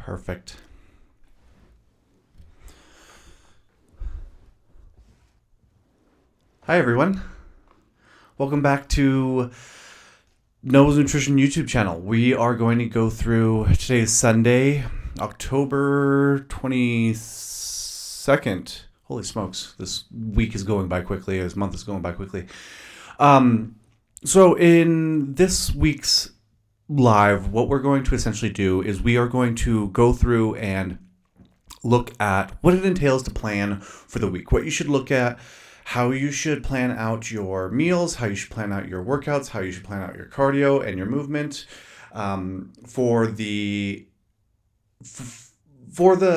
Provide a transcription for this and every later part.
Perfect. Hi, everyone. Welcome back to Nobles Nutrition YouTube channel. We are going to go through, today is Sunday, October 22nd. Holy smokes, this week is going by quickly, this month is going by quickly. So in this week's live, what we're going to essentially do is we are going to go through and look at what it entails to plan for the week, what you should look at, how you should plan out your meals, how you should plan out your workouts, how you should plan out your cardio and your movement for the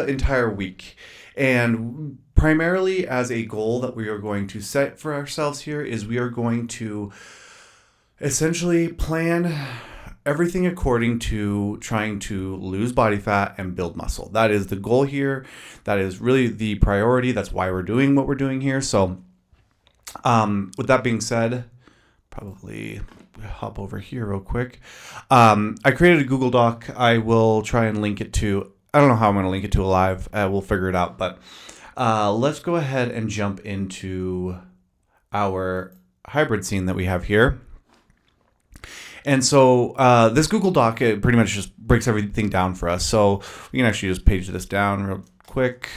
entire week. And primarily as a goal that we are going to set for ourselves here is we are going to essentially plan everything according to trying to lose body fat and build muscle. That is the goal here. That is really the priority. That's why we're doing what we're doing here. So with that being said, probably hop over here real quick. I created a Google Doc. I will try and link it to, I don't know how I'm going to link it to a live. We'll figure it out. But let's go ahead and jump into our hybrid scene that we have here. And so this Google Doc, it pretty much just breaks everything down for us. So we can actually just page this down real quick.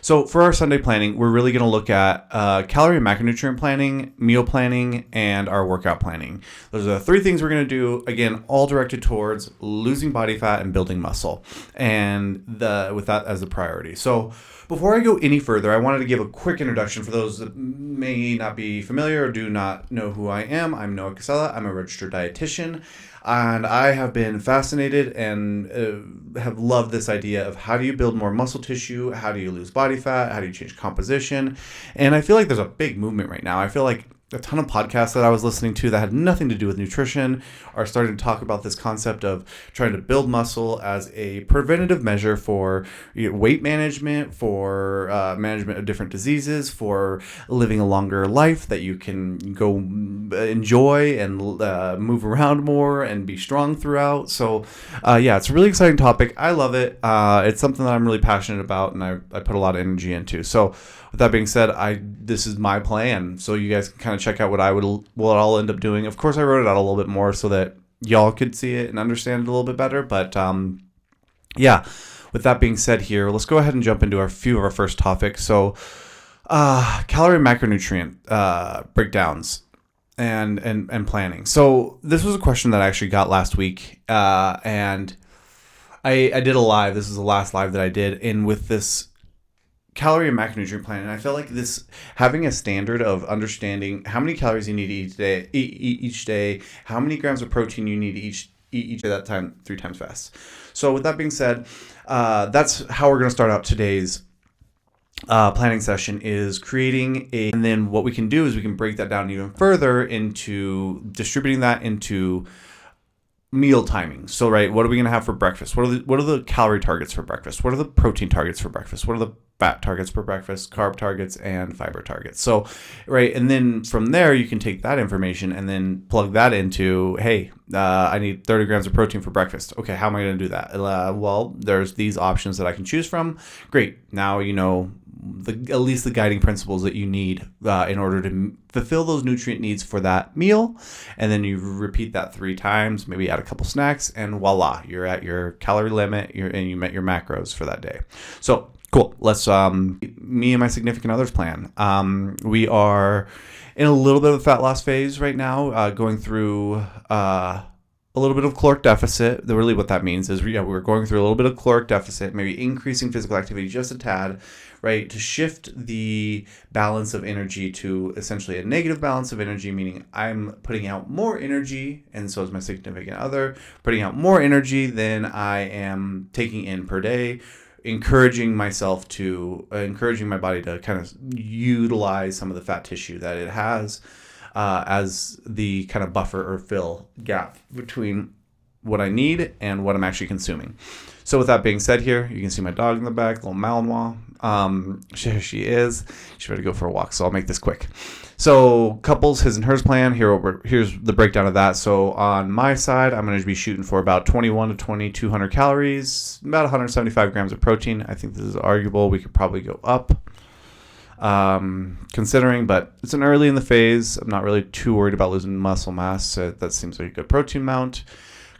So for our Sunday planning, we're really going to look at calorie and macronutrient planning, meal planning, and our workout planning. Those are the three things we're going to do, again, all directed towards losing body fat and building muscle, and with that as a priority. So before I go any further, I wanted to give a quick introduction for those that may not be familiar or do not know who I am. I'm Noah Casella. I'm a registered dietitian, and I have been fascinated and have loved this idea of how do you build more muscle tissue, how do you lose body fat, how do you change composition, and I feel like there's a big movement right now. I feel like a ton of podcasts that I was listening to that had nothing to do with nutrition are starting to talk about this concept of trying to build muscle as a preventative measure for weight management, for management of different diseases, for living a longer life that you can go enjoy and move around more and be strong throughout. So yeah, it's a really exciting topic. I love it. It's something that I'm really passionate about and I put a lot of energy into. So with that being said, this is my plan. So you guys can kind of check out what I'll end up doing. Of course, I wrote it out a little bit more so that y'all could see it and understand it a little bit better. But yeah, with that being said here, let's go ahead and jump into a few of our first topics. So calorie and macronutrient breakdowns and planning. So this was a question that I actually got last week. And I did a live. This is the last live that I did. And with this calorie and macronutrient plan, and I felt like this having a standard of understanding how many calories you need to eat each day, how many grams of protein you need to eat each day, that time 3 times fast. So with that being said, that's how we're going to start out today's planning session, is creating and then what we can do is we can break that down even further into distributing that into meal timing. So, right, what are we going to have for breakfast? What are the calorie targets for breakfast? What are the protein targets for breakfast? What are the fat targets for breakfast, carb targets, and fiber targets? So, right, and then from there, you can take that information and then plug that into, hey, I need 30 grams of protein for breakfast. Okay, how am I going to do that? Well, there's these options that I can choose from. Great. Now you know at least the guiding principles that you need in order to fulfill those nutrient needs for that meal. And then you repeat that 3 times, maybe add a couple snacks, and voila, you're at your calorie limit and you met your macros for that day. So cool. Let's, me and my significant other's plan. We are in a little bit of a fat loss phase right now, going through a little bit of caloric deficit. Really what that means is we're going through a little bit of caloric deficit, maybe increasing physical activity just a tad, right, to shift the balance of energy to essentially a negative balance of energy, meaning I'm putting out more energy, and so is my significant other, putting out more energy than I am taking in per day, encouraging my body to kind of utilize some of the fat tissue that it has as the kind of buffer or fill gap between what I need and what I'm actually consuming. So with that being said here, you can see my dog in the back, little Malinois. She is. She's ready to go for a walk, so I'll make this quick. So couples, his and hers plan. Here's the breakdown of that. So on my side, I'm going to be shooting for about 21 to 2,200 calories, about 175 grams of protein. I think this is arguable. We could probably go up, considering, but it's an early in the phase. I'm not really too worried about losing muscle mass. So that seems like a good protein amount.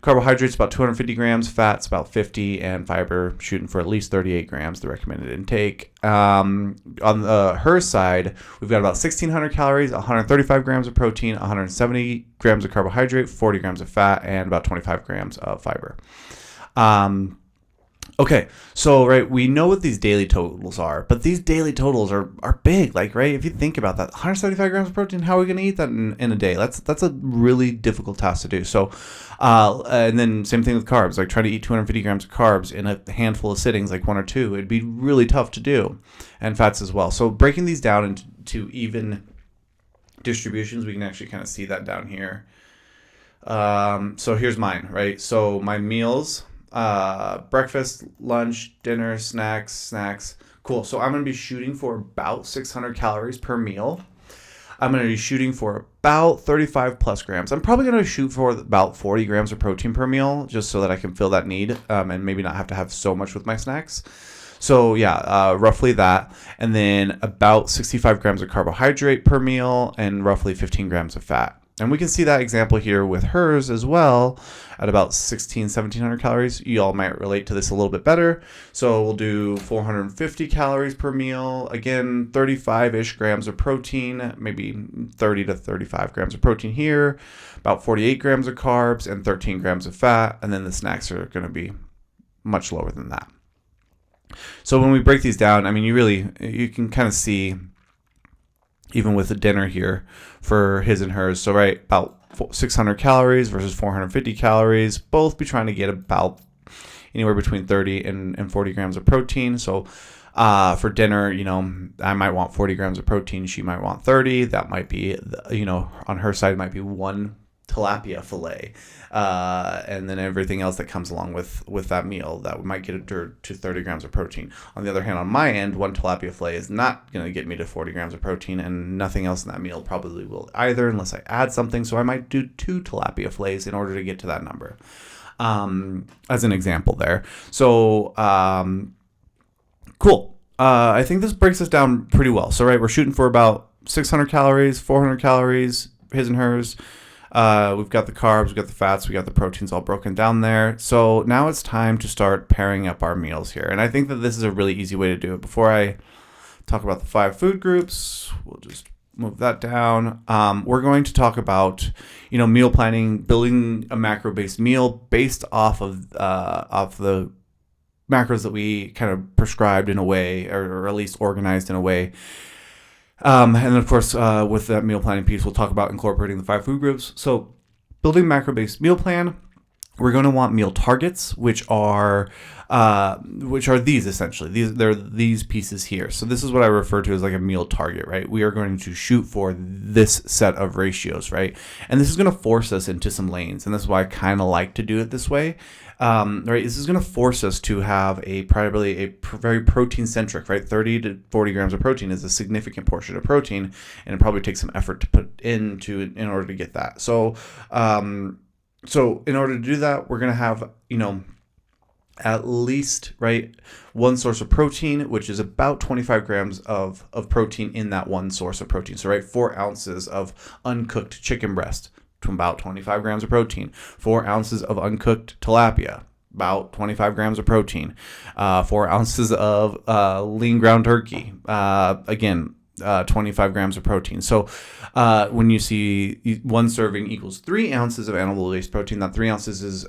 Carbohydrates about 250 grams, fats about 50, and fiber shooting for at least 38 grams, the recommended intake. On her side, we've got about 1,600 calories, 135 grams of protein, 170 grams of carbohydrate, 40 grams of fat, and about 25 grams of fiber. Okay, so right, we know what these daily totals are, but these daily totals are big. Like, right, if you think about that, 175 grams of protein, how are we going to eat that in a day? That's a really difficult task to do. So, and then same thing with carbs. Like, try to eat 250 grams of carbs in a handful of sittings, like 1 or 2. It'd be really tough to do, and fats as well. So, breaking these down into even distributions, we can actually kind of see that down here. So here's mine, right? So my meals. Breakfast, lunch, dinner, snacks. Cool. So I'm going to be shooting for about 600 calories per meal. I'm going to be shooting for about 35 plus grams. I'm probably going to shoot for about 40 grams of protein per meal, just so that I can fill that need, and maybe not have to have so much with my snacks. So yeah, roughly that. And then about 65 grams of carbohydrate per meal and roughly 15 grams of fat. And we can see that example here with hers as well at about 1,700 calories. You all might relate to this a little bit better. So we'll do 450 calories per meal. Again, 35-ish grams of protein, maybe 30 to 35 grams of protein here, about 48 grams of carbs and 13 grams of fat. And then the snacks are going to be much lower than that. So when we break these down, I mean, you can kind of see, even with the dinner here for his and hers. So right, about 600 calories versus 450 calories, both be trying to get about anywhere between 30 and 40 grams of protein. So for dinner, I might want 40 grams of protein. She might want 30. That might be, on her side, it might be one tilapia fillet, and then everything else that comes along with that meal that might get it to 30 grams of protein. On the other hand, on my end, one tilapia fillet is not going to get me to 40 grams of protein, and nothing else in that meal probably will either, unless I add something. So I might do 2 tilapia fillets in order to get to that number, as an example there. So cool. I think this breaks us down pretty well. So right, we're shooting for about 600 calories, 400 calories, his and hers. We've got the carbs, we've got the fats, we got the proteins all broken down there. So now it's time to start pairing up our meals here. And I think that this is a really easy way to do it. Before I talk about the 5 food groups, we'll just move that down. We're going to talk about, meal planning, building a macro-based meal based off the macros that we kind of prescribed in a way, or at least organized in a way. And then, of course, with that meal planning piece, we'll talk about incorporating the 5 food groups. So building macro-based meal plan, we're going to want meal targets, which are these essentially. They're these pieces here. So this is what I refer to as like a meal target, right? We are going to shoot for this set of ratios, right? And this is going to force us into some lanes. And this is why I kind of like to do it this way. Right, this is going to force us to have probably a very protein-centric, right? 30 to 40 grams of protein is a significant portion of protein, and it probably takes some effort to put into in order to get that. So, so in order to do that, we're going to have, at least, right, one source of protein, which is about 25 grams of protein in that one source of protein. So, right, 4 ounces of uncooked chicken breast, to about 25 grams of protein. 4 ounces of uncooked tilapia, about 25 grams of protein. 4 ounces of lean ground turkey, again, 25 grams of protein. So when you see 1 serving equals 3 ounces of animal-based protein, that 3 ounces is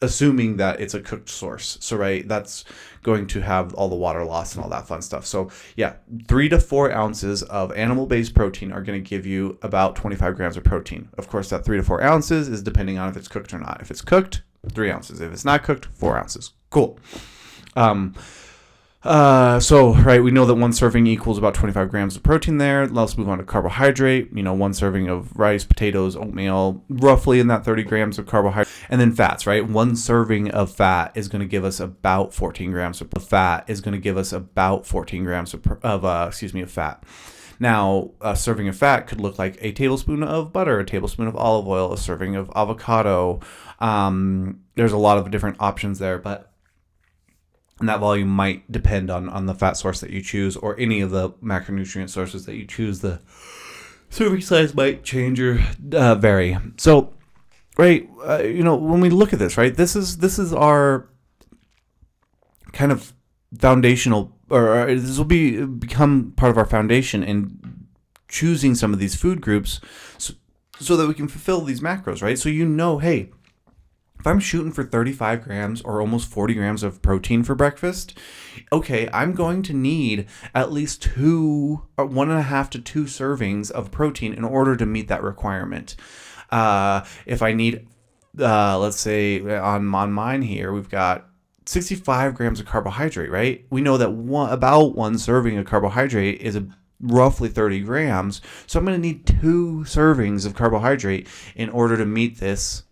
assuming that it's a cooked source. So, right, that's going to have all the water loss and all that fun stuff. So, yeah, 3 to 4 ounces of animal-based protein are going to give you about 25 grams of protein. Of course, that 3 to 4 ounces is depending on if it's cooked or not. If it's cooked, 3 ounces. If it's not cooked, 4 ounces. Cool. Right, we know that one serving equals about 25 grams of protein there. Let's move on to carbohydrate. One serving of rice, potatoes, oatmeal, roughly in that 30 grams of carbohydrate. And then fats, right? One serving of fat is going to give us about 14 grams of fat. Of fat. Now, a serving of fat could look like a tablespoon of butter, a tablespoon of olive oil, a serving of avocado. There's a lot of different options there, and that volume might depend on the fat source that you choose, or any of the macronutrient sources that you choose. The serving size might change or vary. So, right, when we look at this, right, this is our kind of foundational, or this will become part of our foundation in choosing some of these food groups, so that we can fulfill these macros, right? So hey, if I'm shooting for 35 grams or almost 40 grams of protein for breakfast, okay, I'm going to need at least 1.5 to 2 servings of protein in order to meet that requirement. If I need, let's say on mine here, we've got 65 grams of carbohydrate, right? We know that about one serving of carbohydrate is roughly 30 grams. So I'm going to need 2 servings of carbohydrate in order to meet this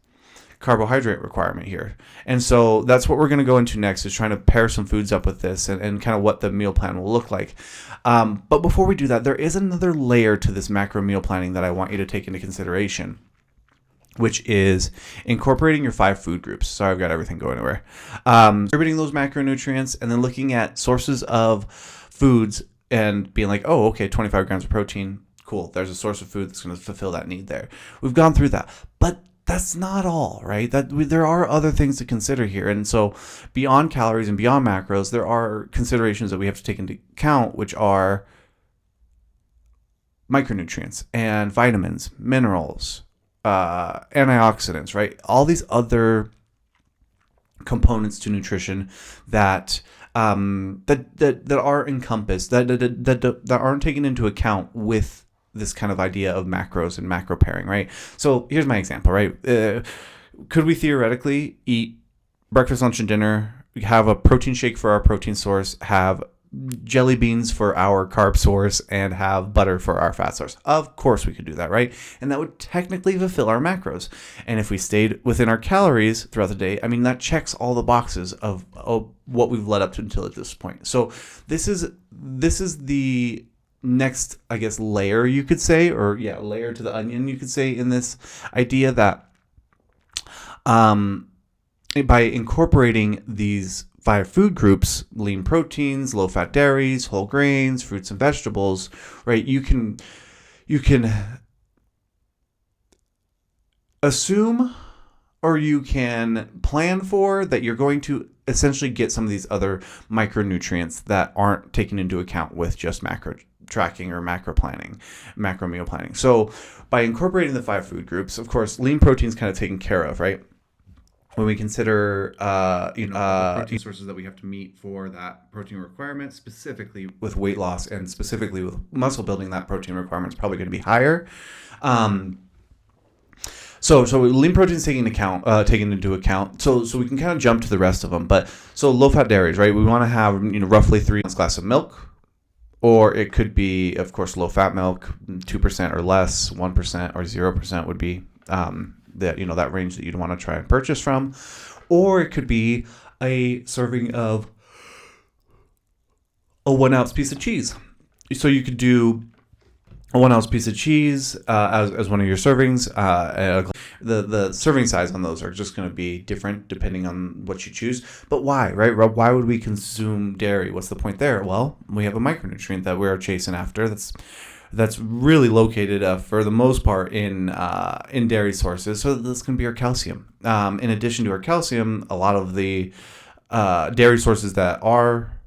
carbohydrate requirement here. And so that's what we're going to go into next, is trying to pair some foods up with this and kind of what the meal plan will look like. But before we do that, there is another layer to this macro meal planning that I want you to take into consideration, which is incorporating your 5 food groups. Sorry, I've got everything going everywhere. Distributing those macronutrients and then looking at sources of foods and being like, oh, okay, 25 grams of protein. Cool. There's a source of food that's going to fulfill that need there. We've gone through that. But that's not all, right? There are other things to consider here. And so beyond calories and beyond macros, there are considerations that we have to take into account, which are micronutrients and vitamins, minerals, antioxidants, right? All these other components to nutrition that are encompassed, that aren't taken into account with this kind of idea of macros and macro pairing, right? So here's my example, right? Could we theoretically eat breakfast, lunch, and dinner, have a protein shake for our protein source, have jelly beans for our carb source, and have butter for our fat source? Of course we could do that, right? And that would technically fulfill our macros. And if we stayed within our calories throughout the day, I mean, that checks all the boxes of what we've led up to until at this point. So this is the next, I guess, layer, you could say, layer to the onion, you could say, in this idea that by incorporating these 5 food groups, lean proteins, low-fat dairies, whole grains, fruits and vegetables, right, you can assume, or you can plan for, that you're going to essentially get some of these other micronutrients that aren't taken into account with just macro tracking or macro meal planning. So by incorporating the 5 food groups, of course, lean protein is kind of taken care of, right? When we consider, the protein sources that we have to meet for that protein requirement, specifically with weight loss and specifically with muscle building, that protein requirement is probably going to be higher. So lean protein is taken into account. So we can kind of jump to the rest of them. But so low fat dairies, right? We want to have roughly 3 ounce glass of milk, or it could be, of course, low fat milk, 2% or less, 1% or 0% would be that range that you'd want to try and purchase from, or it could be a serving of a 1 ounce piece of cheese. So you could do a 1 ounce piece of cheese as one of your servings. The serving size on those are just going to be different depending on what you choose. But why, right? Why would we consume dairy? What's the point there? Well, we have a micronutrient that we're chasing after that's really located for the most part in dairy sources. So this can be our calcium. In addition to our calcium, a lot of the dairy sources that are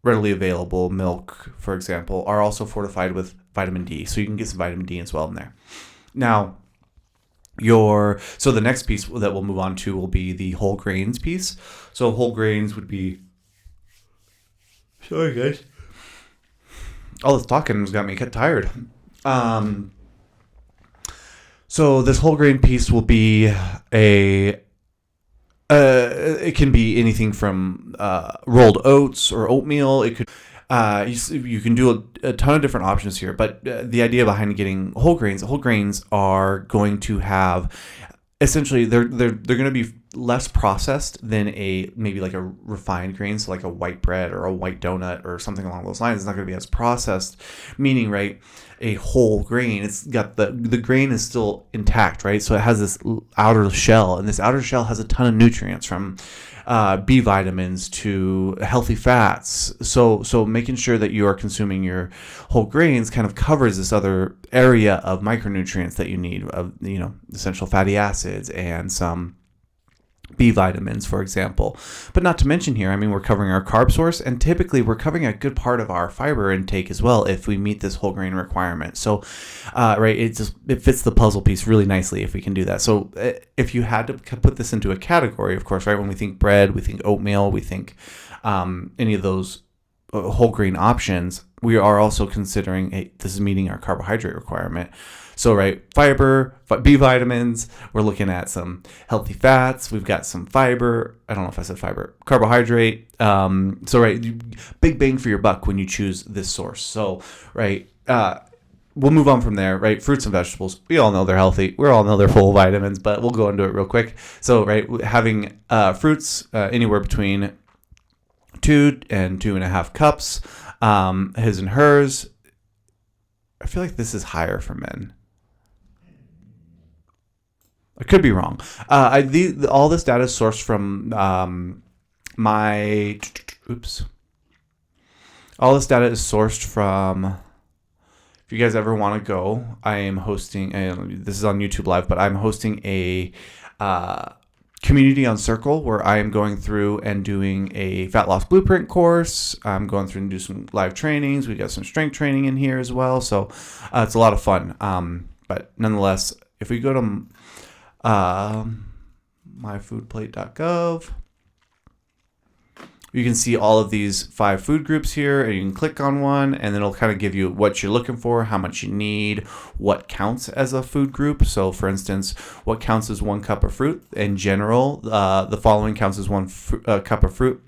readily available, milk, for example, are also fortified with vitamin D. So you can get some vitamin D as well in there. Now, so the next piece that we'll move on to will be the whole grains piece. So whole grains would be, sorry guys, all this talking has got me tired. So this whole grain piece will be a It can be anything from rolled oats or oatmeal. It could you can do a ton of different options here, but the idea behind getting whole grains are going to have essentially they're going to be less processed than a maybe like a refined grain, so like a white bread or a white donut or something along those lines. It's not going to be as processed, meaning right, a whole grain, it's got the grain is still intact, right? So it has this outer shell, and this outer shell has a ton of nutrients from B vitamins to healthy fats. So making sure that you are consuming your whole grains kind of covers this other area of micronutrients that you need, of essential fatty acids and some B vitamins, for example. But not to mention here, I mean, we're covering our carb source, and typically we're covering a good part of our fiber intake as well if we meet this whole grain requirement. So, right, it fits the puzzle piece really nicely if we can do that. So if you had to put this into a category, of course, right, when we think bread, we think oatmeal, we think any of those whole grain options, we are also considering, hey, this is meeting our carbohydrate requirement. So, right, fiber, B vitamins, we're looking at some healthy fats, we've got some fiber, I don't know if I said fiber, carbohydrate. So, right, big bang for your buck when you choose this source. So, right, we'll move on from there, right? Fruits and vegetables, we all know they're healthy. We all know they're full of vitamins, but we'll go into it real quick. So, right, having fruits anywhere between 2 and 2.5 cups, his and hers. I feel like this is higher for men. I could be wrong. All this data is sourced from All this data is sourced from. If you guys ever want to go, I am hosting. This is on YouTube Live, but I'm hosting a community on Circle where I am going through and doing a fat loss blueprint course. I'm going through and do some live trainings. We got some strength training in here as well, so it's a lot of fun. But nonetheless, if we go to myfoodplate.gov, you can see all of these 5 food groups here, and you can click on one, and then it'll kind of give you what you're looking for, how much you need, what counts as a food group. So, for instance, what counts as 1 cup of fruit? In general, the following counts as 1 cup of fruit.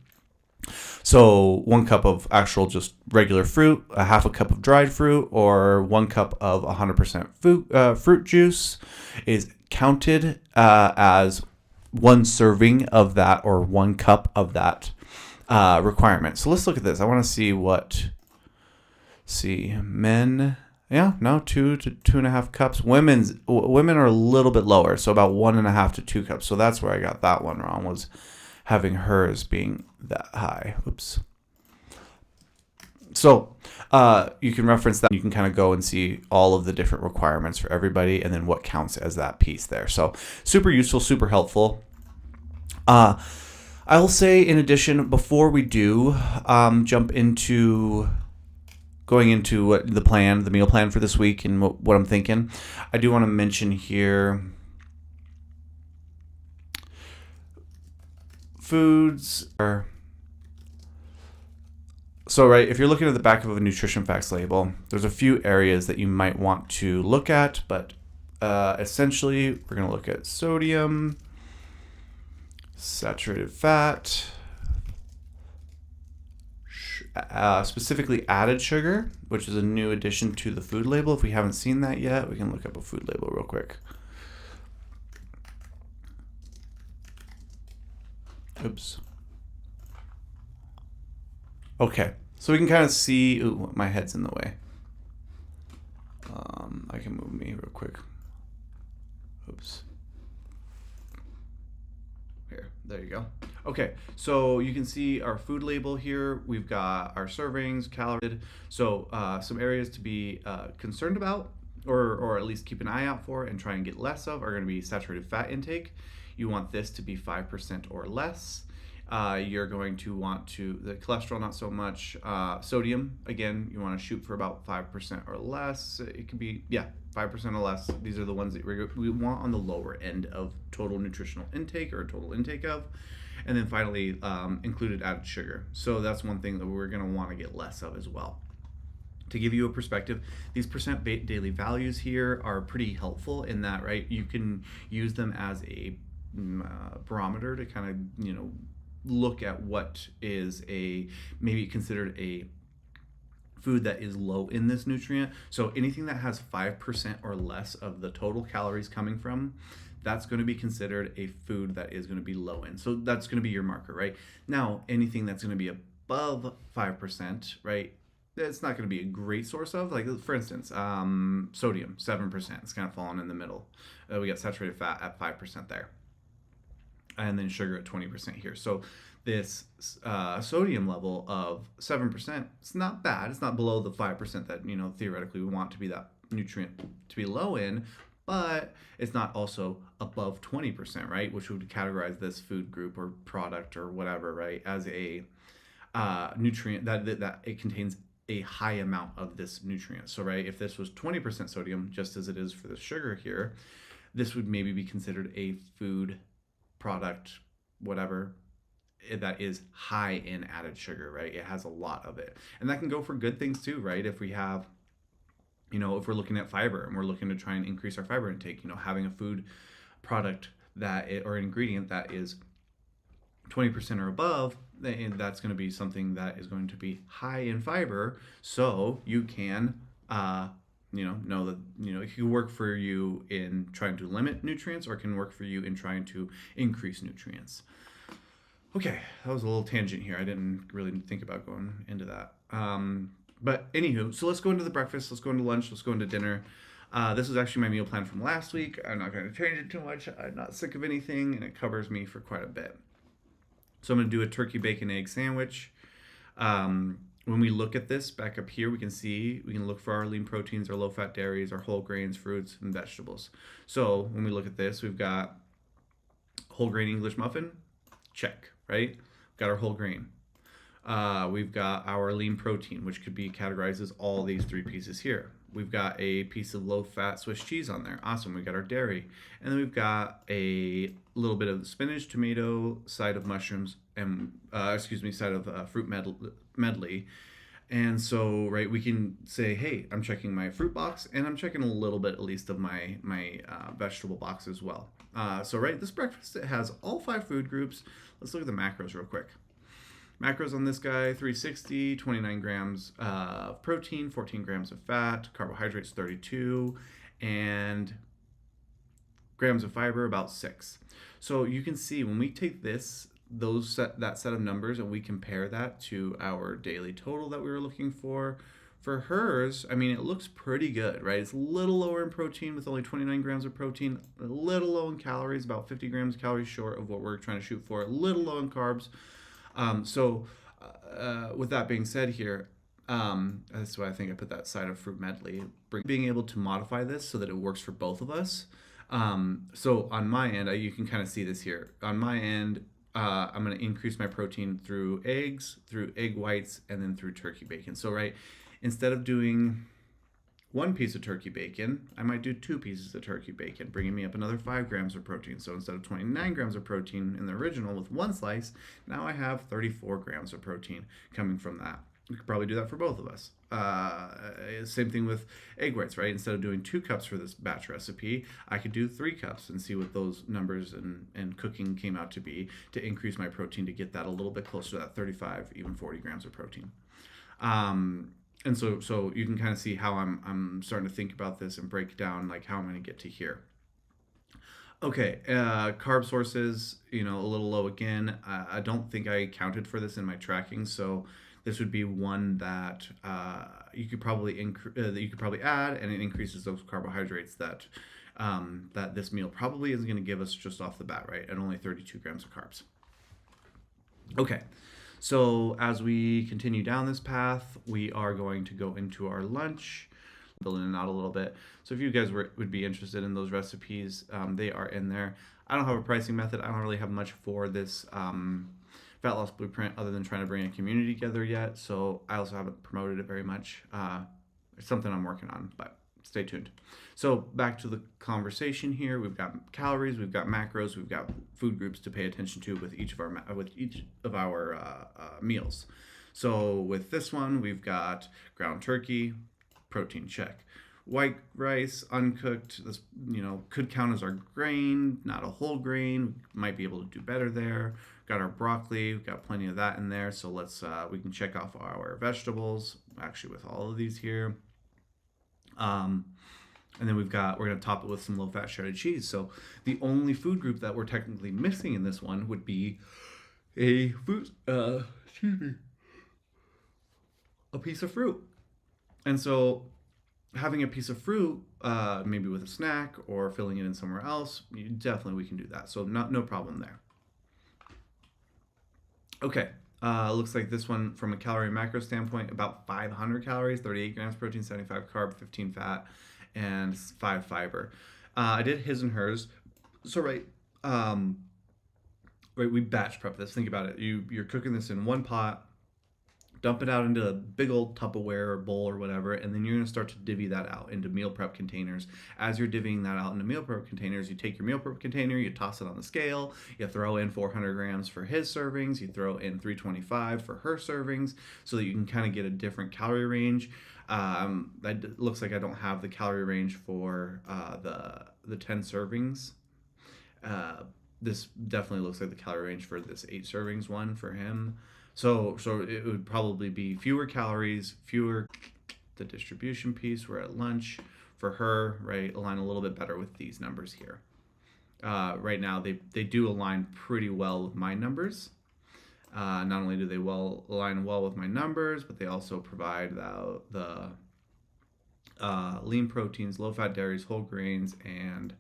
So 1 cup of actual just regular fruit, a half a cup of dried fruit, or 1 cup of 100% fruit juice is counted as 1 serving of that, or 1 cup of that requirement. So let's look at this. I want to see men. Yeah, no, 2 to 2.5 cups. Women are a little bit lower, so about 1.5 to 2 cups. So that's where I got that one wrong, was having hers being that high. Oops. So you can reference that. You can kind of go and see all of the different requirements for everybody, and then what counts as that piece there. So super useful, super helpful. I will say, in addition, before we do jump into going into what the meal plan for this week and what I'm thinking, I do want to mention here foods are. So, right, if you're looking at the back of a nutrition facts label, there's a few areas that you might want to look at, but essentially we're going to look at sodium, saturated fat, specifically added sugar, which is a new addition to the food label. If we haven't seen that yet, we can look up a food label real quick. Oops. Okay, so we can kind of see. Ooh, my head's in the way. I can move me real quick. Oops. Here, there you go. Okay, so you can see our food label here. We've got our servings, calories. So some areas to be concerned about, or at least keep an eye out for and try and get less of, are going to be saturated fat intake. You want this to be 5% or less. You're going to want the cholesterol, not so much. Sodium, again, you want to shoot for about 5% or less. It could be, 5% or less. These are the ones that we want on the lower end of total nutritional intake, or total intake of. And then finally, included added sugar. So that's one thing that we're going to want to get less of as well. To give you a perspective, these percent daily values here are pretty helpful in that, right, you can use them as a barometer to kind of, look at what is maybe considered a food that is low in this nutrient. So anything that has 5% or less of the total calories coming from, that's going to be considered a food that is going to be low in. So that's going to be your marker, right? Now, anything that's going to be above 5%, right? It's not going to be a great source of, like, for instance, sodium, 7%. It's kind of falling in the middle. We got saturated fat at 5% there. And then sugar at 20% here. So this sodium level of 7%, it's not bad. It's not below the 5% that, theoretically we want to be that nutrient to be low in, but it's not also above 20%, right? Which would categorize this food group or product or whatever, right, as a nutrient that it contains a high amount of this nutrient. So, right, if this was 20% sodium, just as it is for the sugar here, this would maybe be considered a food product, whatever, that is high in added sugar, right? It has a lot of it. And that can go for good things too, right? If we have, if we're looking at fiber and we're looking to try and increase our fiber intake, having a food product or an ingredient that is 20% or above, then that's going to be something that is going to be high in fiber. So you can, know that, it can work for you in trying to limit nutrients, or it can work for you in trying to increase nutrients. Okay, that was a little tangent here. I didn't really think about going into that. But anywho, so let's go into the breakfast, let's go into lunch, let's go into dinner. This is actually my meal plan from last week. I'm not going to change it too much. I'm not sick of anything, and it covers me for quite a bit. So I'm going to do a turkey, bacon, egg sandwich. When we look at this back up here, we can look for our lean proteins, our low-fat dairies, our whole grains, fruits, and vegetables. So when we look at this, we've got whole grain English muffin, check, right? We've got our whole grain. We've got our lean protein, which could be categorized as all these three pieces here. We've got a piece of low-fat Swiss cheese on there. Awesome. We've got our dairy. And then we've got a little bit of spinach, tomato, side of mushrooms, and, side of fruit medley. And so, right, we can say, hey, I'm checking my fruit box, and I'm checking a little bit, at least, of my vegetable box as well. So, right, this breakfast, it has all 5 food groups. Let's look at the macros real quick. Macros on this guy, 360, 29 grams of protein, 14 grams of fat, carbohydrates 32, and grams of fiber about 6. So you can see when we take that set of numbers and we compare that to our daily total that we were looking for hers, I mean, it looks pretty good, right? It's a little lower in protein with only 29 grams of protein, a little low in calories, about 50 grams of calories short of what we're trying to shoot for, a little low in carbs. With that being said here, that's why I think I put that side of fruit medley, being able to modify this so that it works for both of us. So on my end, you can kind of see this here. On my end, I'm going to increase my protein through eggs, through egg whites, and then through turkey bacon. So, right, instead of doing 1 piece of turkey bacon, I might do 2 pieces of turkey bacon, bringing me up another 5 grams of protein. So instead of 29 grams of protein in the original with 1 slice, now I have 34 grams of protein coming from that. We could probably do that for both of us. Same thing with egg whites, right? Instead of doing 2 cups for this batch recipe, I could do 3 cups and see what those numbers and cooking came out to be to increase my protein to get that a little bit closer to that 35, even 40 grams of protein. And so you can kind of see how I'm starting to think about this and break down like how I'm going to get to here. Okay, carb sources, a little low again. I don't think I accounted for this in my tracking, so this would be one that you could probably add, and it increases those carbohydrates that this meal probably is going to give us just off the bat, right? At only 32 grams of carbs. Okay. So as we continue down this path, we are going to go into our lunch, building it out a little bit. So if you guys would be interested in those recipes, they are in there. I don't have a pricing method. I don't really have much for this Fat Loss Blueprint other than trying to bring a community together yet. So I also haven't promoted it very much. It's something I'm working on, but stay tuned. So back to the conversation here. We've got calories, we've got macros, we've got food groups to pay attention to with each of our meals. So with this one, we've got ground turkey, protein check. white rice, uncooked. This, could count as our grain, not a whole grain. We might be able to do better there. Got our broccoli. We've got plenty of that in there. So we can check off our vegetables, actually with all of these here. And then we're going to top it with some low-fat shredded cheese. So the only food group that we're technically missing in this one would be a piece of fruit. And so having a piece of fruit, maybe with a snack or filling it in somewhere else, we can do that. So no problem there. Okay. Looks like this one, from a calorie macro standpoint, about 500 calories, 38 grams protein, 75 carb, 15 fat, and 5 fiber. I did his and hers. So we batch prep this. Think about it. You're cooking this in one pot, dump it out into a big old Tupperware or bowl or whatever, and then you're going to start to divvy that out into meal prep containers. As you're divvying that out into meal prep containers, you take your meal prep container, you toss it on the scale, you throw in 400 grams for his servings, you throw in 325 for her servings, so that you can kind of get a different calorie range. That looks like I don't have the calorie range for the 10 servings. This definitely looks like the calorie range for this 8 servings one for him. So it would probably be fewer calories, the distribution piece. We're at lunch for her, right? Align a little bit better with these numbers here. Right now, they do align pretty well with my numbers. Not only do they align well with my numbers, but they also provide the lean proteins, low-fat dairies, whole grains, and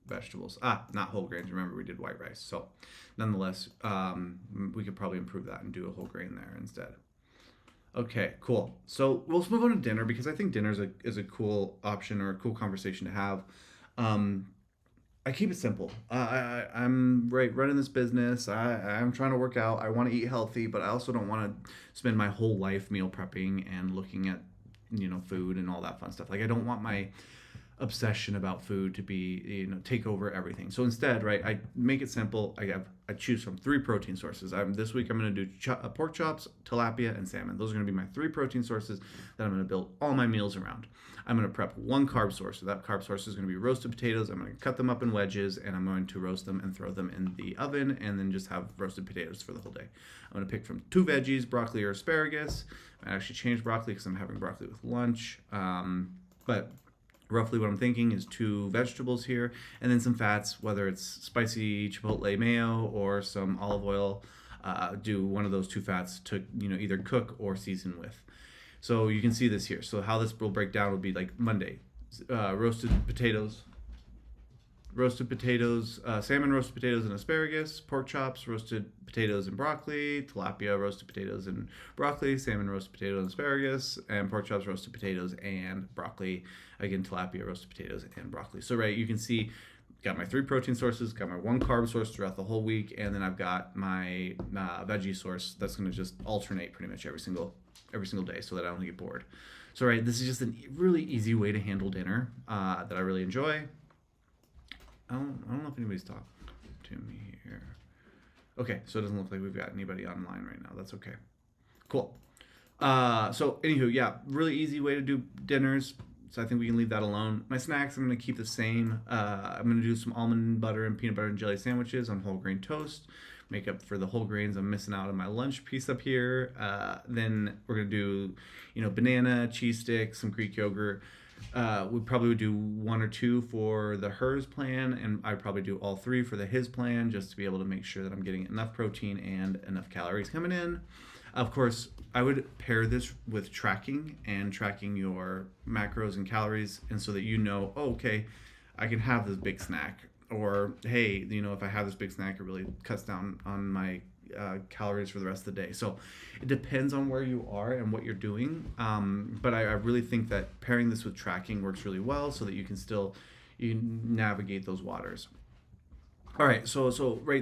vegetables. Not whole grains. Remember, we did white rice. So nonetheless, we could probably improve that and do a whole grain there instead. Okay, cool. So let's move on to dinner, because I think dinner is a cool option or a cool conversation to have. I keep it simple. I'm running this business. I'm trying to work out. I want to eat healthy, but I also don't want to spend my whole life meal prepping and looking at food and all that fun stuff. Like, I don't want my obsession about food to be take over everything. So instead, I make it simple. I choose from 3 protein sources. This week I'm going to do pork chops, tilapia, and salmon. Those are going to be my 3 protein sources that I'm going to build all my meals around. I'm going to prep 1 carb source. So that carb source is going to be roasted potatoes. I'm going to cut them up in wedges, and I'm going to roast them and throw them in the oven, and then just have roasted potatoes for the whole day. I'm going to pick from 2 veggies, broccoli or asparagus. I actually changed broccoli because I'm having broccoli with lunch. But roughly what I'm thinking is 2 vegetables here, and then some fats, whether it's spicy chipotle mayo or some olive oil. Do one of those 2 fats to either cook or season with. So you can see this here. So how this will break down would be like Monday, roasted potatoes, salmon, roasted potatoes and asparagus, pork chops, roasted potatoes and broccoli, tilapia, roasted potatoes and broccoli, salmon, roasted potatoes and asparagus, and pork chops, roasted potatoes and broccoli. Again, tilapia, roasted potatoes and broccoli. So you can see, got my 3 protein sources, got my 1 carb source throughout the whole week, and then I've got my veggie source that's going to just alternate pretty much every single day, so that I don't get bored. So this is just a really easy way to handle dinner that I really enjoy. I don't know if anybody's talking to me here. Okay, so it doesn't look like we've got anybody online right now. That's okay. Cool. So anywho, yeah, really easy way to do dinners. So I think we can leave that alone. My snacks, I'm going to keep the same. I'm going to do some almond butter and peanut butter and jelly sandwiches on whole grain toast. Make up for the whole grains I'm missing out on my lunch piece up here. Then we're going to do, banana, cheese sticks, some Greek yogurt. We probably would do 1 or 2 for the hers plan, and I'd probably do all 3 for the his plan, just to be able to make sure that I'm getting enough protein and enough calories coming in. Of course, I would pair this with tracking your macros and calories, and so that okay, I can have this big snack, or hey, if I have this big snack, it really cuts down on my calories for the rest of the day. So it depends on where you are and what you're doing, but I really think that pairing this with tracking works really well, so that you can navigate those waters. All right, so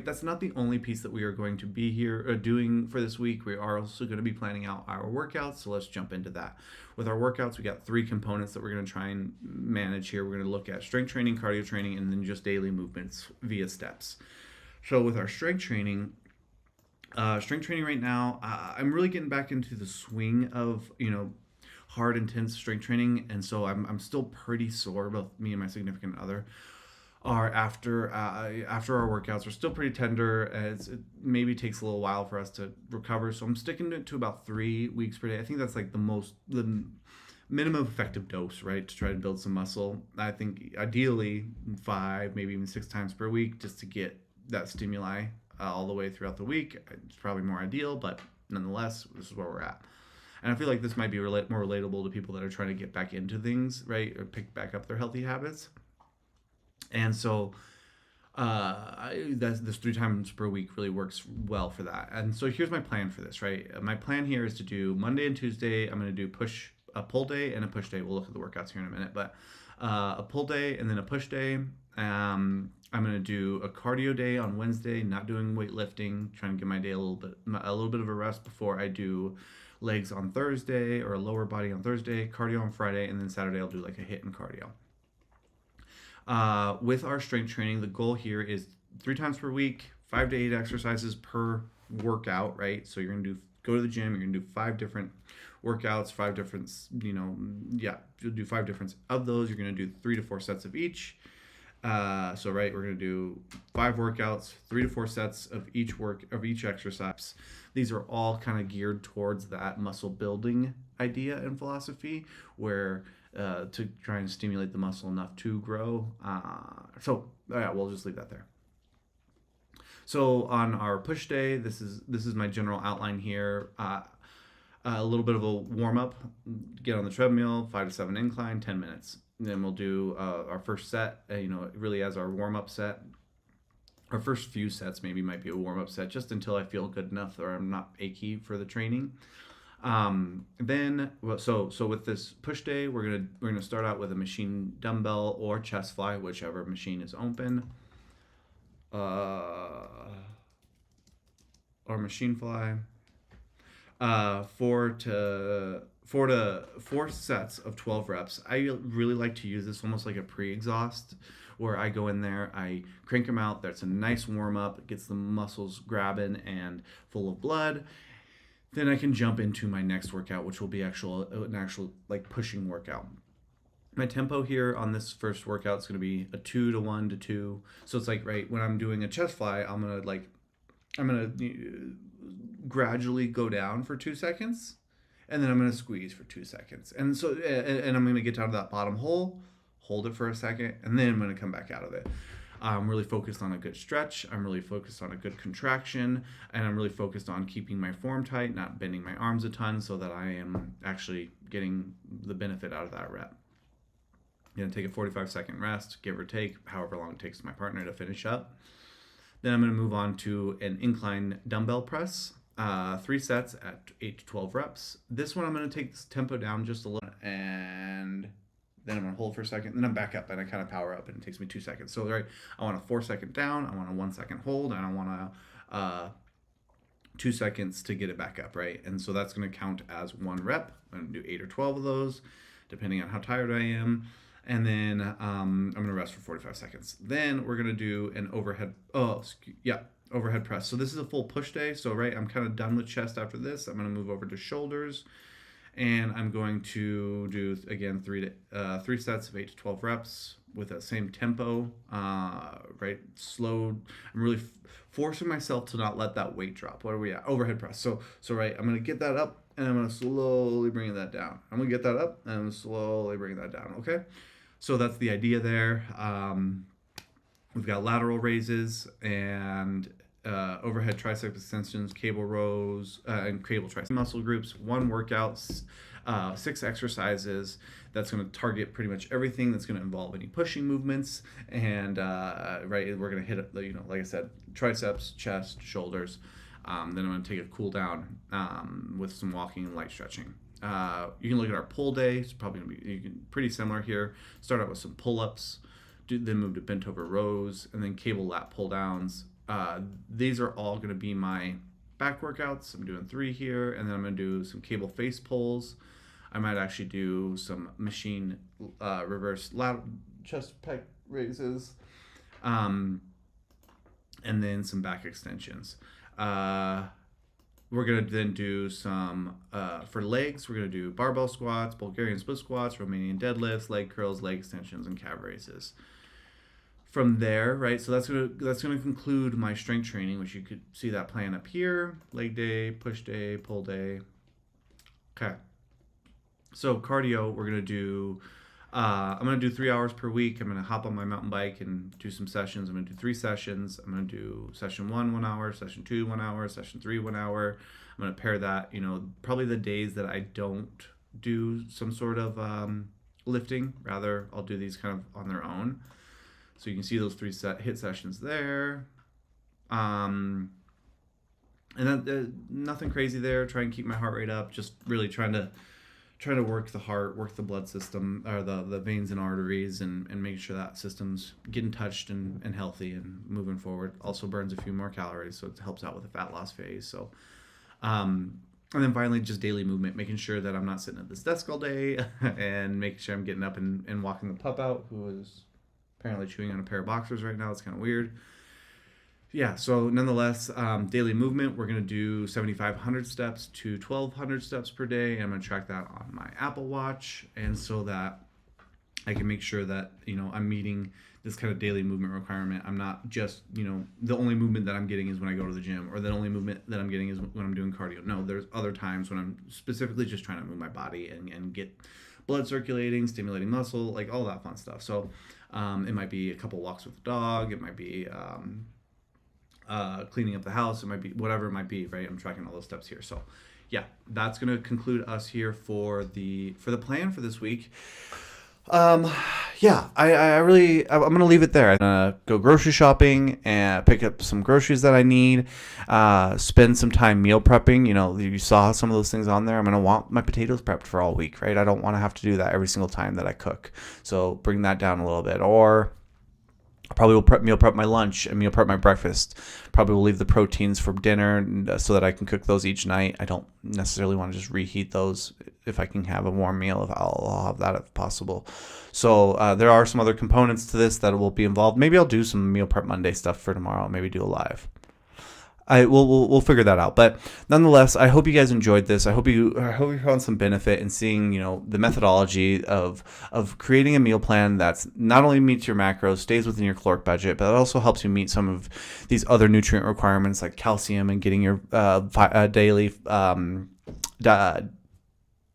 that's not the only piece that we are going to be here doing for this week. We are also going to be planning out our workouts, so let's jump into that. With our workouts, we got 3 components that we're going to try and manage here. We're going to look at strength training, cardio training, and then just daily movements via steps. So with our strength training right now, I'm really getting back into the swing of, hard, intense strength training, and so I'm still pretty sore. Both me and my significant other are after our workouts. We're still pretty tender, as it maybe takes a little while for us to recover. So I'm sticking to about 3 weeks per day. I think that's like the minimum effective dose, right, to try to build some muscle. I think ideally 5, maybe even 6 times per week, just to get that stimuli all the way throughout the week. It's probably more ideal, but nonetheless, this is where we're at. And I feel like this might be more relatable to people that are trying to get back into things, right, or pick back up their healthy habits. And so this 3 times per week really works well for that. And so here's my plan for this, right? My plan here is to do Monday and Tuesday. I'm going to do a pull day and a push day. We'll look at the workouts here in a minute, but a pull day and then a push day. I'm going to do a cardio day on Wednesday, not doing weightlifting, trying to give my day a little bit of a rest before I do legs on Thursday, or a lower body on Thursday, cardio on Friday, and then Saturday I'll do like a HIIT and cardio. With our strength training, the goal here is 3 times per week, 5 to 8 exercises per workout, right? So you're going to go to the gym, you're going to do 5 different workouts, 5 different, you'll do 5 different of those. You're going to do 3 to 4 sets of each. So right, we're going to do 5 workouts, 3 to 4 sets of each exercise. These are all kind of geared towards that muscle building idea and philosophy, where to try and stimulate the muscle enough to grow. We'll just leave that there. So on our push day, this is my general outline here. A little bit of a warm up, get on the treadmill, 5 to 7 incline, 10 minutes. And then we'll do our first set, really as our warm up set. Our first few sets maybe might be a warm up set, just until I feel good enough or I'm not achy for the training. So with this push day, we're gonna start out with a machine dumbbell or chest fly, whichever machine is open, or machine fly. 4 sets of 12 reps. I really like to use this almost like a pre-exhaust, where I go in there, I crank them out. That's a nice warm up. It gets the muscles grabbing and full of blood. Then I can jump into my next workout, which will be an actual like pushing workout. My tempo here on this first workout is going to be a 2 to 1 to 2. So it's like, right, when I'm doing a chest fly, I'm gonna gradually go down for 2 seconds, and then I'm gonna squeeze for 2 seconds, and I'm gonna get down to that bottom hole, hold it for a second, and then I'm gonna come back out of it. I'm really focused on a good stretch. I'm really focused on a good contraction, and I'm really focused on keeping my form tight, not bending my arms a ton, so that I am actually getting the benefit out of that rep. I'm gonna take a 45-second rest, give or take, however long it takes my partner to finish up. Then I'm gonna move on to an incline dumbbell press, 3 sets at 8 to 12 reps. This one I'm gonna take this tempo down just a little, and then I'm gonna hold for a second, then I'm back up, and I kind of power up, and it takes me 2 seconds. So right, I want a 4-second down, I want a 1-second hold, and I want a 2 seconds to get it back up, right? And so that's gonna count as 1 rep. I'm gonna do 8 or 12 of those, depending on how tired I am. And then I'm gonna rest for 45 seconds. Then we're gonna do an overhead press. So this is a full push day. So right, I'm kind of done with chest after this. I'm gonna move over to shoulders, and I'm going to do again 3 sets of 8 to 12 reps with that same tempo. Right, slow. I'm really forcing myself to not let that weight drop. What are we at? Overhead press. So right, I'm gonna get that up, and I'm gonna slowly bring that down. I'm gonna get that up, and I'm slowly bring that down. Okay. So that's the idea there. We've got lateral raises and overhead tricep extensions, cable rows, and cable tricep muscle groups. 1 workout, 6 exercises. That's going to target pretty much everything that's going to involve any pushing movements. And right, we're going to hit, like I said, triceps, chest, shoulders. Then I'm going to take a cool down with some walking and light stretching. You can look at our pull day. It's probably going to be pretty similar here. Start out with some pull-ups, then move to bent over rows, and then cable lat pull downs. These are all going to be my back workouts. I'm doing 3 here, and then I'm going to do some cable face pulls. I might actually do some machine reverse lateral chest pec raises, and then some back extensions. we're going to then do some, for legs, we're going to do barbell squats, Bulgarian split squats, Romanian deadlifts, leg curls, leg extensions, and calf raises. From there, right, so that's gonna conclude my strength training, which you could see that plan up here. Leg day, push day, pull day. Okay. So cardio, we're going to do, I'm going to do 3 hours per week. I'm going to hop on my mountain bike and do some sessions. I'm going to do 3 sessions. I'm going to do session 1 hour, session 2 1 hour, session 3 1 hour. I'm going to pair that, probably the days that I don't do some sort of lifting. Rather, I'll do these kind of on their own. So you can see those 3 hit sessions there. And then nothing crazy there. Try and keep my heart rate up. Just really trying to work the heart, work the blood system, or the veins and arteries, and make sure that system's getting touched and healthy and moving forward. Also burns a few more calories, so it helps out with the fat loss phase. So, and then finally, just daily movement, making sure that I'm not sitting at this desk all day and making sure I'm getting up and walking the pup out, who is apparently chewing on a pair of boxers right now. It's kind of weird. Yeah, so nonetheless, daily movement, we're going to do 7,500 steps to 1,200 steps per day. And I'm going to track that on my Apple Watch. And so that I can make sure that, I'm meeting this kind of daily movement requirement. I'm not just, the only movement that I'm getting is when I go to the gym, or the only movement that I'm getting is when I'm doing cardio. No, there's other times when I'm specifically just trying to move my body and get blood circulating, stimulating muscle, like all that fun stuff. So it might be a couple walks with the dog. It might be cleaning up the house. It might be whatever it might be, right? I'm tracking all those steps here. So yeah, that's going to conclude us here for the plan for this week. Yeah, I'm going to leave it there. I'm going to go grocery shopping and pick up some groceries that I need, spend some time meal prepping. You saw some of those things on there. I'm going to want my potatoes prepped for all week, right? I don't want to have to do that every single time that I cook. So bring that down a little bit. Or I probably will meal prep my lunch and meal prep my breakfast. Probably will leave the proteins for dinner so that I can cook those each night. I don't necessarily want to just reheat those. If I can have a warm meal, I'll have that if possible. So there are some other components to this that will be involved. Maybe I'll do some meal prep Monday stuff for tomorrow. Maybe do a live. We'll figure that out. But nonetheless, I hope you guys enjoyed this. I hope you found some benefit in seeing, the methodology of creating a meal plan that's not only meets your macros, stays within your caloric budget, but it also helps you meet some of these other nutrient requirements like calcium and getting your daily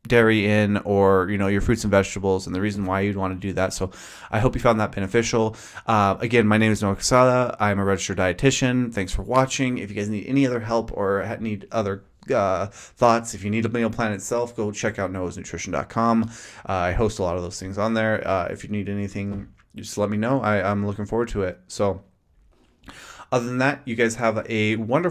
dairy in, or your fruits and vegetables, and the reason why you'd want to do that. So I hope you found that beneficial. Again, my name is Noah Casada. I'm a registered dietitian. Thanks for watching. If you guys need any other help or need other thoughts, if you need a meal plan itself, go check out noahsnutrition.com. I host a lot of those things on there. If you need anything, just let me know. I'm looking forward to it. So other than that, you guys have a wonderful